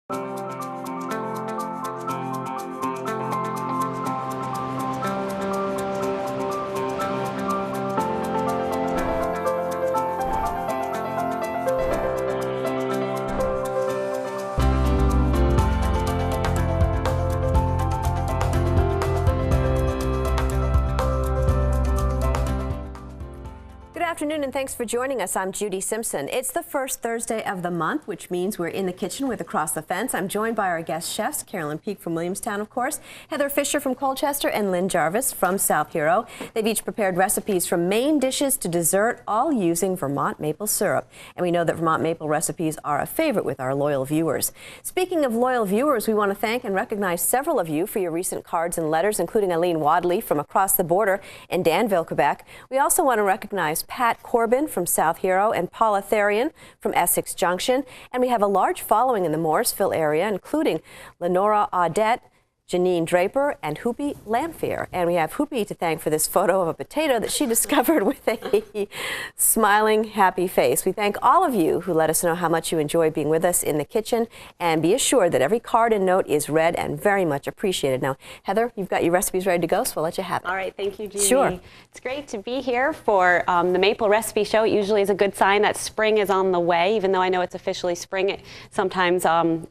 Good afternoon and thanks for joining us. I'm Judy Simpson. It's the first Thursday of the month, which means we're in the kitchen with Across the Fence. I'm joined by our guest chefs, Carolyn Peak from Williamstown, of course, Heather Fisher from Colchester, and Lynn Jarvis from South Hero. They've each prepared recipes from main dishes to dessert, all using Vermont maple syrup. And we know that Vermont maple recipes are a favorite with our loyal viewers. Speaking of loyal viewers, we want to thank and recognize several of you for your recent cards and letters, including Eileen Wadley from across the border in Danville, Quebec. We also want to recognize Pat Corbin from South Hero and Paula Therian from Essex Junction. And we have a large following in the Morrisville area, including Lenora Audette, Janine Draper, and Hoopy Lamphere. And we have Hoopy to thank for this photo of a potato that she discovered with a smiling, happy face. We thank all of you who let us know how much you enjoy being with us in the kitchen, and be assured that every card and note is read and very much appreciated. Now, Heather, you've got your recipes ready to go, so we'll let you have it. All right, thank you, Judy. Sure. It's great to be here for the Maple Recipe Show. It usually is a good sign that spring is on the way, even though I know it's officially spring. It sometimes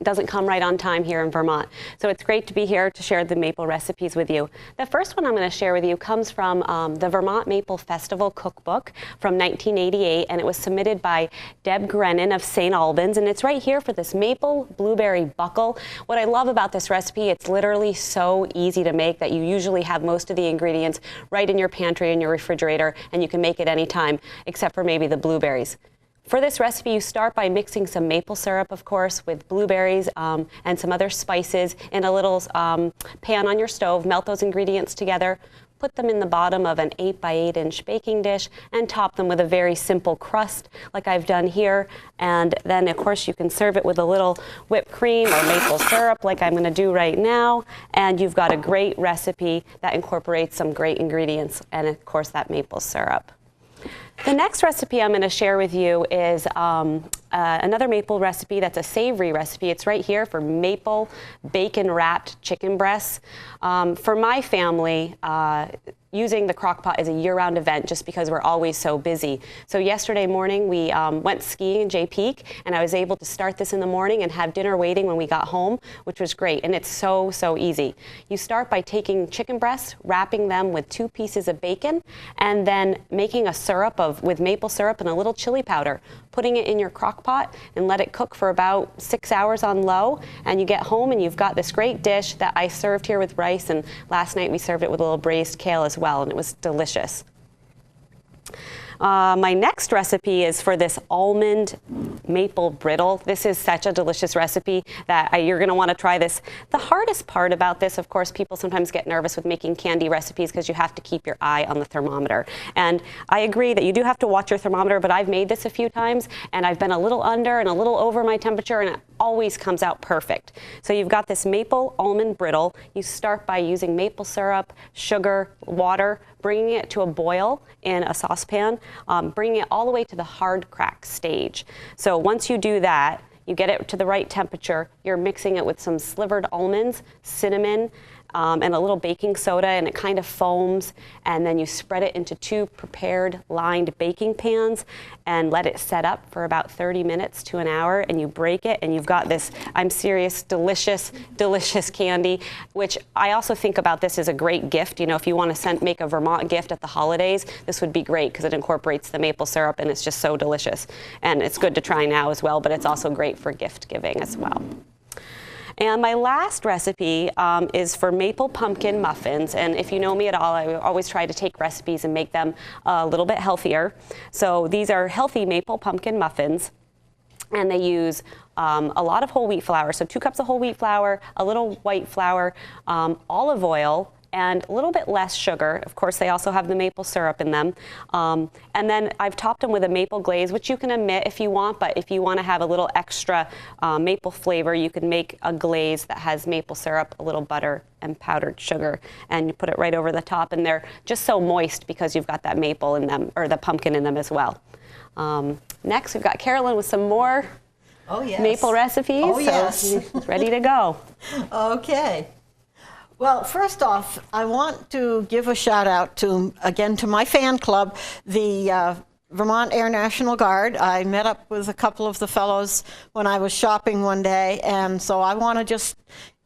doesn't come right on time here in Vermont. So it's great to be here to share the maple recipes with you. The first one I'm going to share with you comes from the Vermont Maple Festival Cookbook from 1988, and it was submitted by Deb Grennan of St. Albans, and it's right here for this maple blueberry buckle. What I love about this recipe, it's literally so easy to make that you usually have most of the ingredients right in your pantry, in your refrigerator, and you can make it anytime, except for maybe the blueberries. For this recipe, you start by mixing some maple syrup, of course, with blueberries and some other spices in a little pan on your stove. Melt those ingredients together, put them in the bottom of an 8 by 8 inch baking dish, and top them with a very simple crust like I've done here. And then, of course, you can serve it with a little whipped cream or maple syrup like I'm going to do right now. And you've got a great recipe that incorporates some great ingredients and, of course, that maple syrup. The next recipe I'm going to share with you is another maple recipe that's a savory recipe. It's right here for maple bacon wrapped chicken breasts. For my family, using the crock pot is a year-round event just because we're always so busy. So yesterday morning we went skiing in Jay Peak, and I was able to start this in the morning and have dinner waiting when we got home, which was great. And it's so easy. You start by taking chicken breasts, wrapping them with 2 pieces of bacon, and then making a syrup with maple syrup and a little chili powder, putting it in your crock pot and let it cook for about 6 hours on low. And you get home and you've got this great dish that I served here with rice, and last night we served it with a little braised kale as well, and it was delicious. My next recipe is for this almond maple brittle. This is such a delicious recipe that you're going to want to try this. The hardest part about this, of course, people sometimes get nervous with making candy recipes because you have to keep your eye on the thermometer. And I agree that you do have to watch your thermometer, but I've made this a few times and I've been a little under and a little over my temperature, and it always comes out perfect. So you've got this maple almond brittle. You start by using maple syrup, sugar, water, bringing it to a boil in a saucepan, bringing it all the way to the hard crack stage. So once you do that, you get it to the right temperature, you're mixing it with some slivered almonds, cinnamon, and a little baking soda, and it kind of foams, and then you spread it into 2 prepared lined baking pans and let it set up for about 30 minutes to an hour, and you break it, and you've got this, I'm serious, delicious candy, which I also think about this as a great gift. You know, if you want to make a Vermont gift at the holidays, this would be great because it incorporates the maple syrup and it's just so delicious. And it's good to try now as well, but it's also great for gift giving as well. And my last recipe is for maple pumpkin muffins. And if you know me at all, I always try to take recipes and make them a little bit healthier. So these are healthy maple pumpkin muffins, and they use a lot of whole wheat flour. So 2 cups of whole wheat flour, a little white flour, olive oil, and a little bit less sugar. Of course, they also have the maple syrup in them. And then I've topped them with a maple glaze, which you can omit if you want, but if you want to have a little extra maple flavor, you can make a glaze that has maple syrup, a little butter, and powdered sugar, and you put it right over the top, and they're just so moist because you've got that maple in them, or the pumpkin in them as well. Next, we've got Carolyn with some more Oh, yes. maple recipes. Oh, yes. So he's ready to go. Okay. Well, first off, I want to give a shout out to my fan club, the Vermont Air National Guard. I met up with a couple of the fellows when I was shopping one day, and so I want to just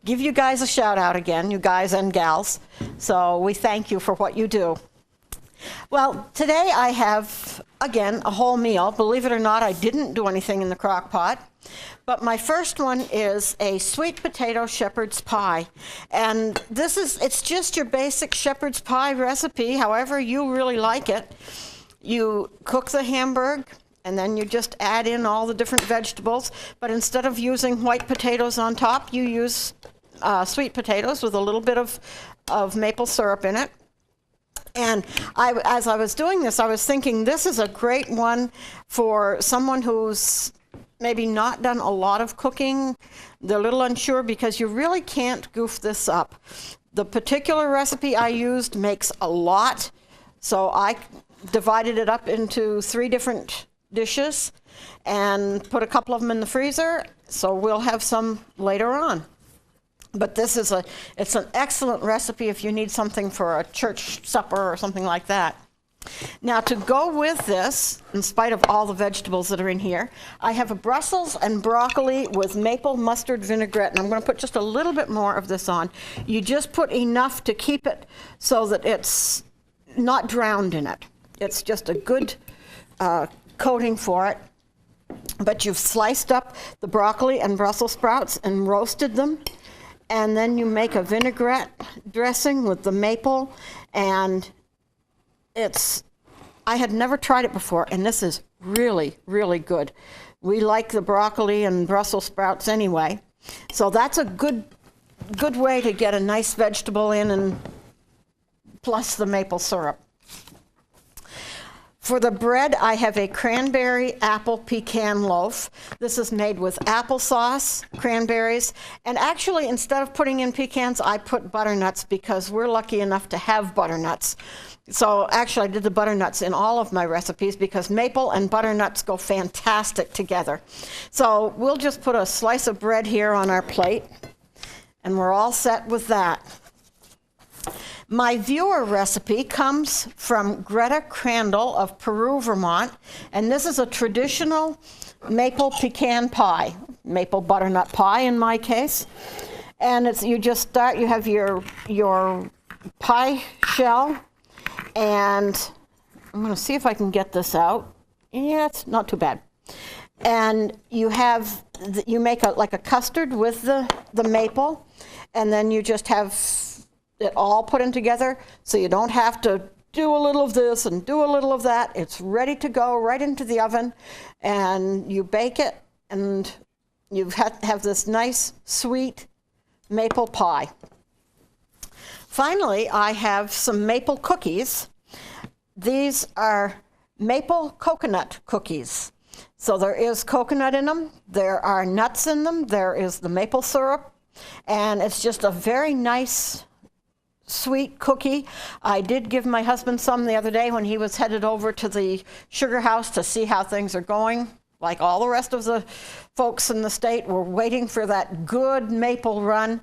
give you guys a shout out again, you guys and gals. So we thank you for what you do. Well, today I have, again, a whole meal. Believe it or not, I didn't do anything in the crock pot. But my first one is a sweet potato shepherd's pie. And it's just your basic shepherd's pie recipe, however you really like it. You cook the Hamburg, and then you just add in all the different vegetables. But instead of using white potatoes on top, you use sweet potatoes with a little bit of maple syrup in it. And as I was doing this, I was thinking this is a great one for someone who's maybe not done a lot of cooking. They're a little unsure because you really can't goof this up. The particular recipe I used makes a lot, so I divided it up into 3 different dishes and put a couple of them in the freezer, so we'll have some later on. But it's an excellent recipe if you need something for a church supper or something like that. Now, to go with this, in spite of all the vegetables that are in here, I have a Brussels and broccoli with maple mustard vinaigrette, and I'm going to put just a little bit more of this on. You just put enough to keep it so that it's not drowned in it. It's just a good coating for it. But you've sliced up the broccoli and Brussels sprouts and roasted them. And then you make a vinaigrette dressing with the maple, and I had never tried it before, and this is really, really good. We like the broccoli and Brussels sprouts anyway, so that's a good way to get a nice vegetable in, and plus the maple syrup. For the bread, I have a cranberry apple pecan loaf. This is made with applesauce, cranberries, and actually instead of putting in pecans, I put butternuts because we're lucky enough to have butternuts. So actually I did the butternuts in all of my recipes because maple and butternuts go fantastic together. So we'll just put a slice of bread here on our plate, and we're all set with that. My viewer recipe comes from Greta Crandall of Peru, Vermont, and this is a traditional maple pecan pie, maple butternut pie in my case. And you have your pie shell, and I'm going to see if I can get this out. Yeah, it's not too bad. And you make like a custard with the maple, and then you just have it all put in together, so you don't have to do a little of this and do a little of that. It's ready to go right into the oven, and you bake it, and you have this nice, sweet maple pie. Finally, I have some maple cookies. These are maple coconut cookies. So there is coconut in them, there are nuts in them, there is the maple syrup, and it's just a very nice, sweet cookie. I did give my husband some the other day when he was headed over to the sugar house to see how things are going. Like all the rest of the folks in the state, we're waiting for that good maple run.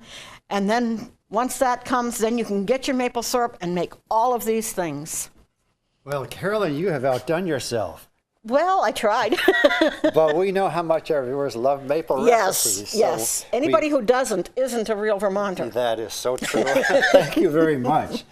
And then once that comes, then you can get your maple syrup and make all of these things. Well, Carolyn, you have outdone yourself. Well, I tried. But we know how much our viewers love maple recipes. Yes. So Anybody who doesn't isn't a real Vermonter. That is so true. Thank you very much.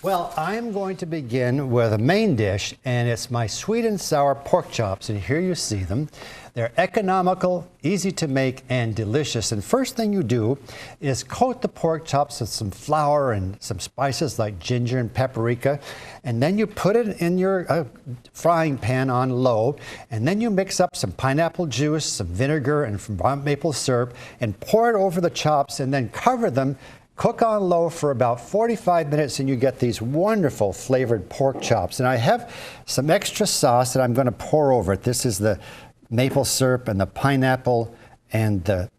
Well, I'm going to begin with a main dish, and it's my sweet and sour pork chops, and here you see them. They're economical, easy to make, and delicious. And first thing you do is coat the pork chops with some flour and some spices like ginger and paprika, and then you put it in your frying pan on low, and then you mix up some pineapple juice, some vinegar, and Vermont maple syrup, and pour it over the chops, and then cover them. Cook on low for about 45 minutes, and you get these wonderful flavored pork chops. And I have some extra sauce that I'm going to pour over it. This is the maple syrup and the pineapple and the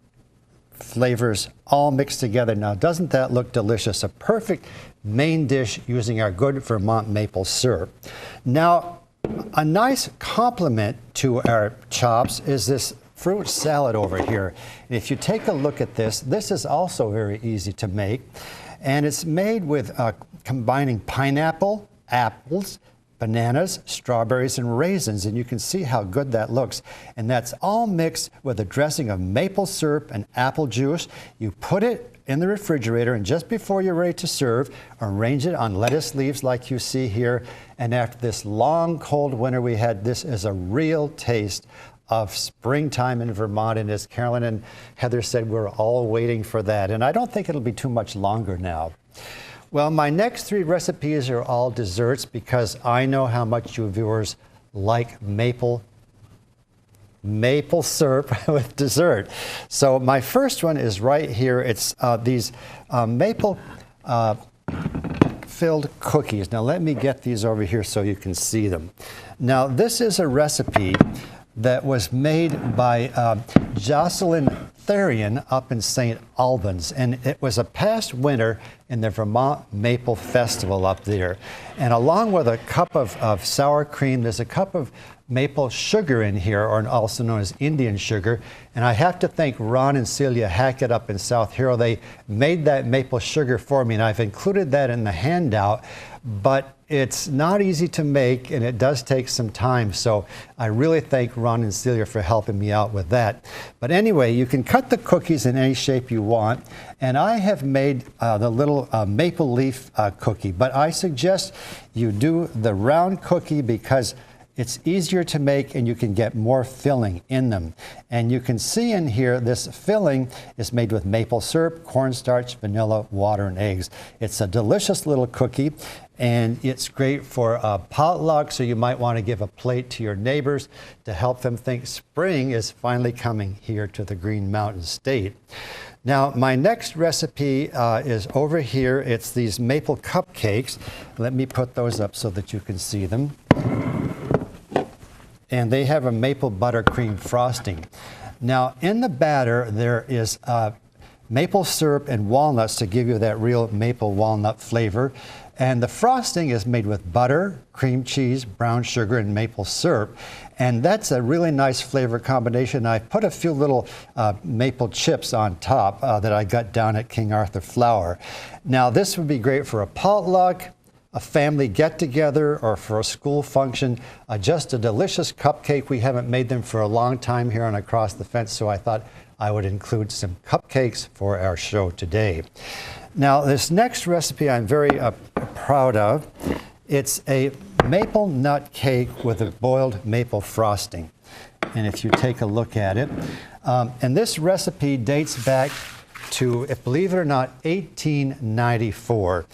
flavors all mixed together. Now, doesn't that look delicious? A perfect main dish using our good Vermont maple syrup. Now, a nice complement to our chops is this fruit salad over here. And if you take a look at this, this is also very easy to make. And it's made with combining pineapple, apples, bananas, strawberries, and raisins, and you can see how good that looks. And that's all mixed with a dressing of maple syrup and apple juice. You put it in the refrigerator, and just before you're ready to serve, arrange it on lettuce leaves like you see here. And after this long, cold winter we had, this is a real taste of springtime in Vermont. And as Carolyn and Heather said, we're all waiting for that. And I don't think it'll be too much longer now. Well, my next 3 recipes are all desserts because I know how much you viewers like maple syrup with dessert. So my first one is right here. It's these maple filled cookies. Now let me get these over here so you can see them. Now this is a recipe that was made by Jocelyn Therian up in St. Albans, and it was a past winner in the Vermont Maple Festival up there. And along with a cup of sour cream, there's a cup of maple sugar in here, or also known as Indian sugar. And I have to thank Ron and Celia Hackett up in South Hero. They made that maple sugar for me, and I've included that in the handout. But it's not easy to make, and it does take some time. So I really thank Ron and Celia for helping me out with that. But anyway, you can cut the cookies in any shape you want. And I have made the little maple leaf cookie. But I suggest you do the round cookie because it's easier to make and you can get more filling in them. And you can see in here this filling is made with maple syrup, cornstarch, vanilla, water, and eggs. It's a delicious little cookie and it's great for a potluck, so you might want to give a plate to your neighbors to help them think spring is finally coming here to the Green Mountain State. Now, my next recipe is over here. It's these maple cupcakes. Let me put those up so that you can see them. And they have a maple buttercream frosting. Now, in the batter, there is maple syrup and walnuts to give you that real maple walnut flavor. And the frosting is made with butter, cream cheese, brown sugar, and maple syrup. And that's a really nice flavor combination. I put a few little maple chips on top that I got down at King Arthur Flour. Now, this would be great for a potluck, a family get-together, or for a school function. Just a delicious cupcake. We haven't made them for a long time here on Across the Fence, so I thought I would include some cupcakes for our show today. Now, this next recipe I'm very proud of. It's a maple nut cake with a boiled maple frosting. And if you take a look at it, and this recipe dates back to, believe it or not, 1894.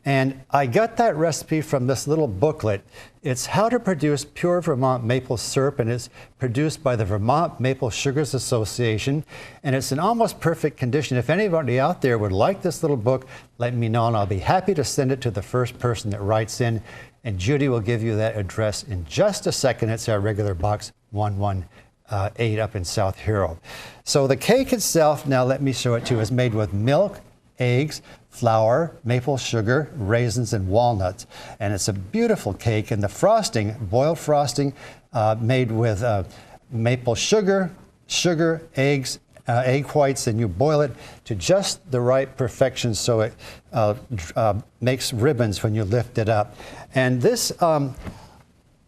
And I got that recipe from this little booklet. It's how to produce pure Vermont maple syrup, and it's produced by the Vermont Maple Sugars Association. And it's in almost perfect condition. If anybody out there would like this little book, let me know, and I'll be happy to send it to the first person that writes in. And Judy will give you that address in just a second. It's our regular box 118 up in South Hero. So the cake itself, now let me show it to you, is made with milk, eggs, flour, maple sugar, raisins, and walnuts. And it's a beautiful cake. And the frosting, boiled frosting, made with maple sugar, eggs, egg whites, and you boil it to just the right perfection so it makes ribbons when you lift it up. And this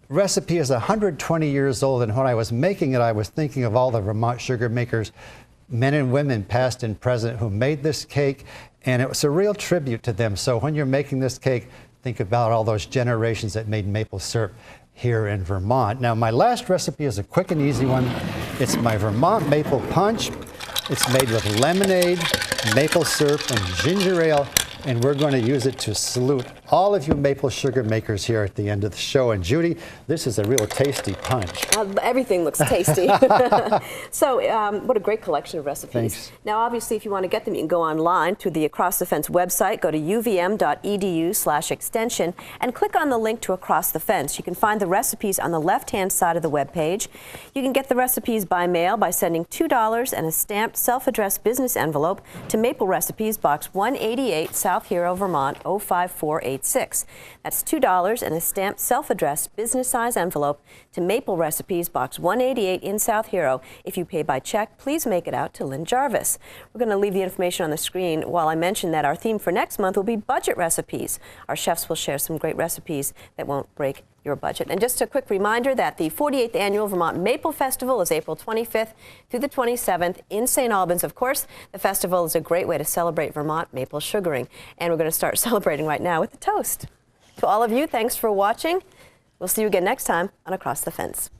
recipe is 120 years old, and when I was making it, I was thinking of all the Vermont sugar makers, men and women, past and present, who made this cake, and it was a real tribute to them. So when you're making this cake, think about all those generations that made maple syrup here in Vermont. Now, my last recipe is a quick and easy one. It's my Vermont Maple Punch. It's made with lemonade, maple syrup, and ginger ale, and we're going to use it to salute all of you maple sugar makers here at the end of the show. And Judy, this is a real tasty punch. Everything looks tasty. So what a great collection of recipes. Thanks. Now, obviously, if you want to get them, you can go online to the Across the Fence website, go to uvm.edu/extension, and click on the link to Across the Fence. You can find the recipes on the left-hand side of the web page. You can get the recipes by mail by sending $2 and a stamped self-addressed business envelope to Maple Recipes, Box 188, South Hero, Vermont, 05483. 486. That's $2 in a stamped self-addressed business-size envelope to Maple Recipes, Box 188 in South Hero. If you pay by check, please make it out to Lynn Jarvis. We're going to leave the information on the screen while I mention that our theme for next month will be budget recipes. Our chefs will share some great recipes that won't break your budget. And just a quick reminder that the 48th Annual Vermont Maple Festival is April 25th through the 27th in St. Albans. Of course, the festival is a great way to celebrate Vermont maple sugaring. And we're going to start celebrating right now with the toast. To all of you, thanks for watching. We'll see you again next time on Across the Fence.